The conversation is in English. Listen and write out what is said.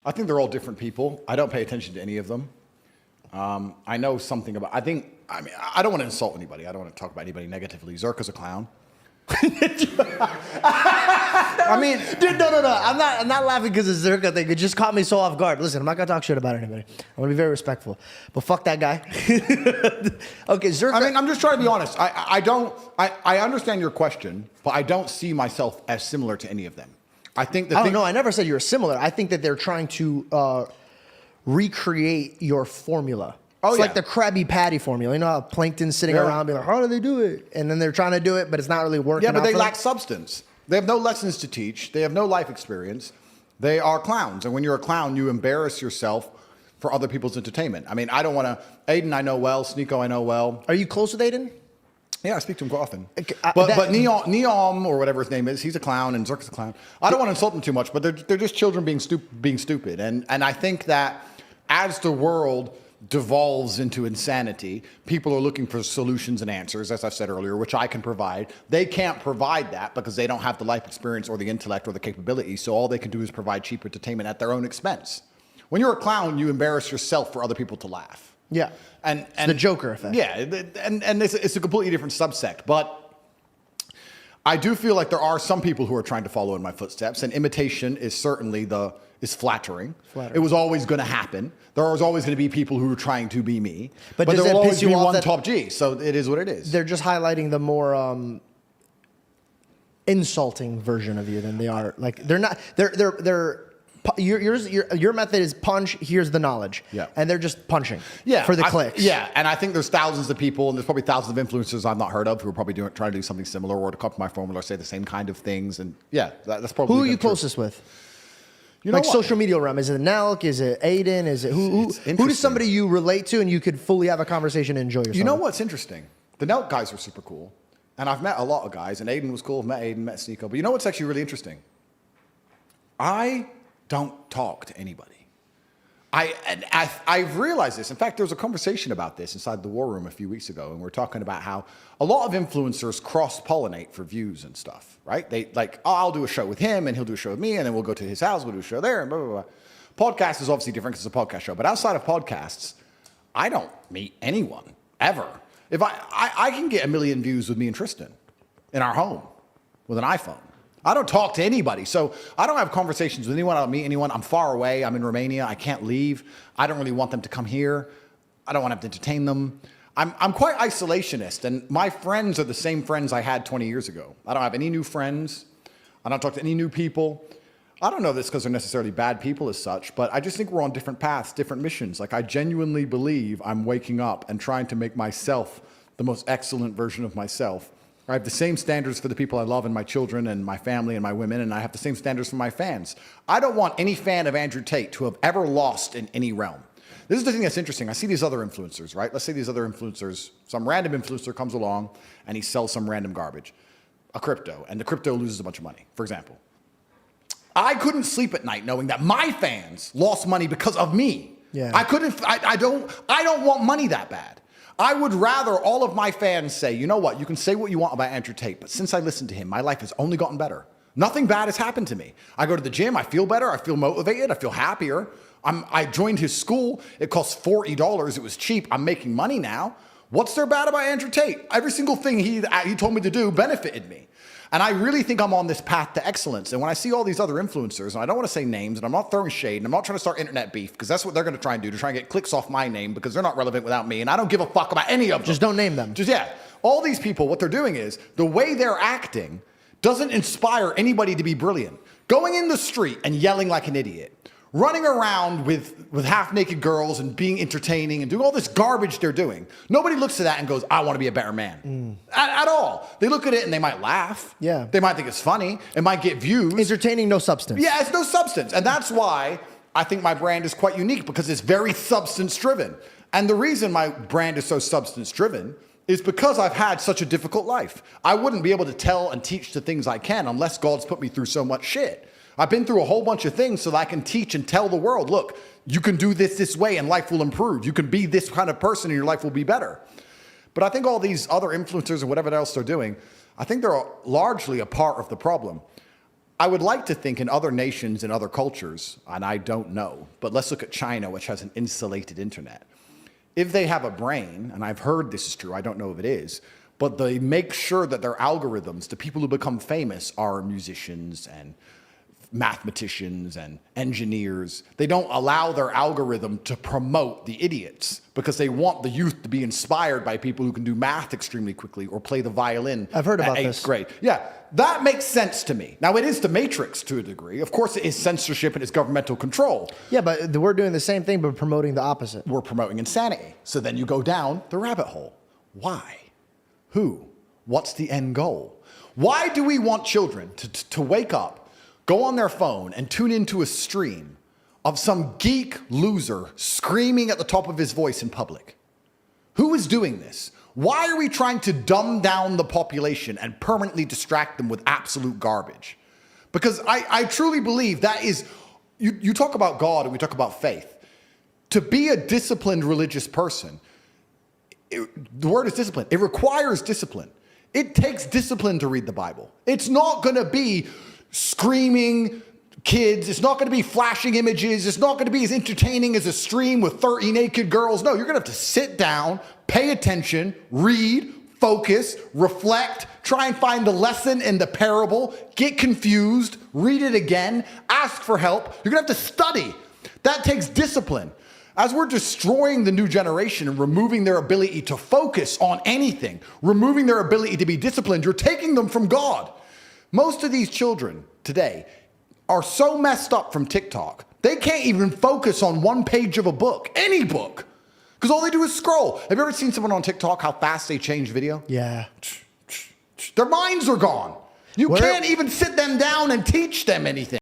I think they're all different people. I don't pay attention to any of them. I know something about, I don't want to insult anybody. I don't want to talk about anybody negatively. Zerka's a clown. I mean, dude, no. I'm not laughing because it's Zerka thing. It just caught me so off guard. Listen, I'm not gonna talk shit about anybody. I'm gonna be very respectful. But fuck that guy. Okay, Zerka. I mean, I'm just trying to be honest. I understand your question, but I don't see myself as similar to any of them. I think that. I never said you were similar. I think that they're trying to recreate your formula. It's like the Krabby Patty formula. You know how plankton's sitting around being like, how do they do it? And then they're trying to do it, but it's not really working. Yeah, but they lack substance. They have no lessons to teach. They have no life experience. They are clowns. And when you're a clown, you embarrass yourself for other people's entertainment. I mean, I don't want to... Aiden I know well. Sneeko I know well. Are you close with Aiden? Yeah, I speak to him quite often. But Neom, or whatever his name is, he's a clown and Zerka's a clown. I don't want to insult them too much, but they're just children being stupid. And I think that as the world devolves into insanity, people are looking for solutions and answers, as I said earlier, which I can provide. They can't provide that because they don't have the life experience or the intellect or the capability, so all they can do is provide cheap entertainment at their own expense. When you're a clown, you embarrass yourself for other people to laugh. Yeah, and it's the Joker effect. Yeah, and it's a completely different subsect, but I do feel like there are some people who are trying to follow in my footsteps, and imitation is certainly flattering. It was always going to happen. There was always going to be people who were trying to be me. But there will always be one top G, so it is what it is. They're just highlighting the more insulting version of you than they are. Like they're not. Your method is punch. Here's the knowledge. Yeah. And they're just punching. Yeah. For the clicks. Yeah. And I think there's thousands of people, and there's probably thousands of influencers I've not heard of who are probably trying to do something similar or to copy my formula or say the same kind of things. And yeah, that's probably. Who are you closest with? You know like what? Social media realm. Is it Nelk? Is it Aiden? Is it who is somebody you relate to and you could fully have a conversation and enjoy yourself? You know what's interesting? The Nelk guys are super cool. And I've met a lot of guys, and Aiden was cool. I've met Aiden, met Sneeko. But you know what's actually really interesting? I don't talk to anybody. I've realized this. In fact, there was a conversation about this inside the War Room a few weeks ago, and we're talking about how a lot of influencers cross-pollinate for views and stuff, right? They like, oh, I'll do a show with him, and he'll do a show with me, and then we'll go to his house, we'll do a show there, and blah, blah, blah. Podcast is obviously different because it's a podcast show, but outside of podcasts, I don't meet anyone, ever. If I can get 1 million views with me and Tristan in our home with an iPhone. I don't talk to anybody. So I don't have conversations with anyone. I don't meet anyone. I'm far away. I'm in Romania. I can't leave. I don't really want them to come here. I don't want to have to entertain them. I'm quite isolationist, and my friends are the same friends I had 20 years ago. I don't have any new friends. I don't talk to any new people. I don't know this because they're necessarily bad people as such, but I just think we're on different paths, different missions. Like I genuinely believe I'm waking up and trying to make myself the most excellent version of myself. I have the same standards for the people I love and my children and my family and my women, and I have the same standards for my fans. I don't want any fan of Andrew Tate to have ever lost in any realm. This is the thing that's interesting. I see these other influencers, right? Let's say these other influencers, some random influencer comes along and he sells some random garbage, a crypto, and the crypto loses a bunch of money, for example. I couldn't sleep at night knowing that my fans lost money because of me. Yeah. I don't want money that bad. I would rather all of my fans say, you know what, you can say what you want about Andrew Tate, but since I listened to him, my life has only gotten better. Nothing bad has happened to me. I go to the gym, I feel better, I feel motivated, I feel happier. I joined his school, it cost $40, it was cheap, I'm making money now. What's there bad about Andrew Tate? Every single thing he told me to do benefited me. And I really think I'm on this path to excellence. And when I see all these other influencers, and I don't want to say names, and I'm not throwing shade, and I'm not trying to start internet beef, because that's what they're going to try and do, to try and get clicks off my name, because they're not relevant without me, and I don't give a fuck about any of them. Just don't name them. All these people, what they're doing is, the way they're acting doesn't inspire anybody to be brilliant. Going in the street and yelling like an idiot, running around with half-naked girls and being entertaining and doing all this garbage they're doing. Nobody looks at that and goes, I want to be a better man. At all. They look at it and they might laugh. Yeah. They might think it's funny. It might get views. Entertaining, no substance. Yeah, it's no substance. And that's why I think my brand is quite unique, because it's very substance-driven. And the reason my brand is so substance-driven is because I've had such a difficult life. I wouldn't be able to tell and teach the things I can unless God's put me through so much shit. I've been through a whole bunch of things so that I can teach and tell the world, look, you can do this way and life will improve. You can be this kind of person and your life will be better. But I think all these other influencers and whatever else they're doing, I think they're largely a part of the problem. I would like to think in other nations and other cultures, and I don't know, but let's look at China, which has an insulated internet. If they have a brain, and I've heard this is true, I don't know if it is, but they make sure that their algorithms, the people who become famous are musicians and mathematicians and engineers. They don't allow their algorithm to promote the idiots because they want the youth to be inspired by people who can do math extremely quickly or play the violin. I've heard about at 8th this. grade. Yeah, that makes sense to me. Now, it is the Matrix to a degree. Of course, it is censorship and it's governmental control. Yeah, but we're doing the same thing, but promoting the opposite. We're promoting insanity. So then you go down the rabbit hole. Why? Who? What's the end goal? Why do we want children to wake up, go on their phone and tune into a stream of some geek loser screaming at the top of his voice in public? Who is doing this? Why are we trying to dumb down the population and permanently distract them with absolute garbage? Because I truly believe that is, you talk about God and we talk about faith. To be a disciplined religious person, the word is discipline. It requires discipline. It takes discipline to read the Bible. It's not going to be screaming kids. It's not going to be flashing images. It's not going to be as entertaining as a stream with 30 naked girls. No, you're going to have to sit down, pay attention, read, focus, reflect, try and find the lesson in the parable, get confused, read it again, ask for help. You're going to have to study. That takes discipline. As we're destroying the new generation and removing their ability to focus on anything, removing their ability to be disciplined, you're taking them from God. Most of these children today are so messed up from TikTok, they can't even focus on one page of a book, any book, because all they do is scroll. Have you ever seen someone on TikTok, how fast they change video? Yeah. Their minds are gone. You can't even sit them down and teach them anything.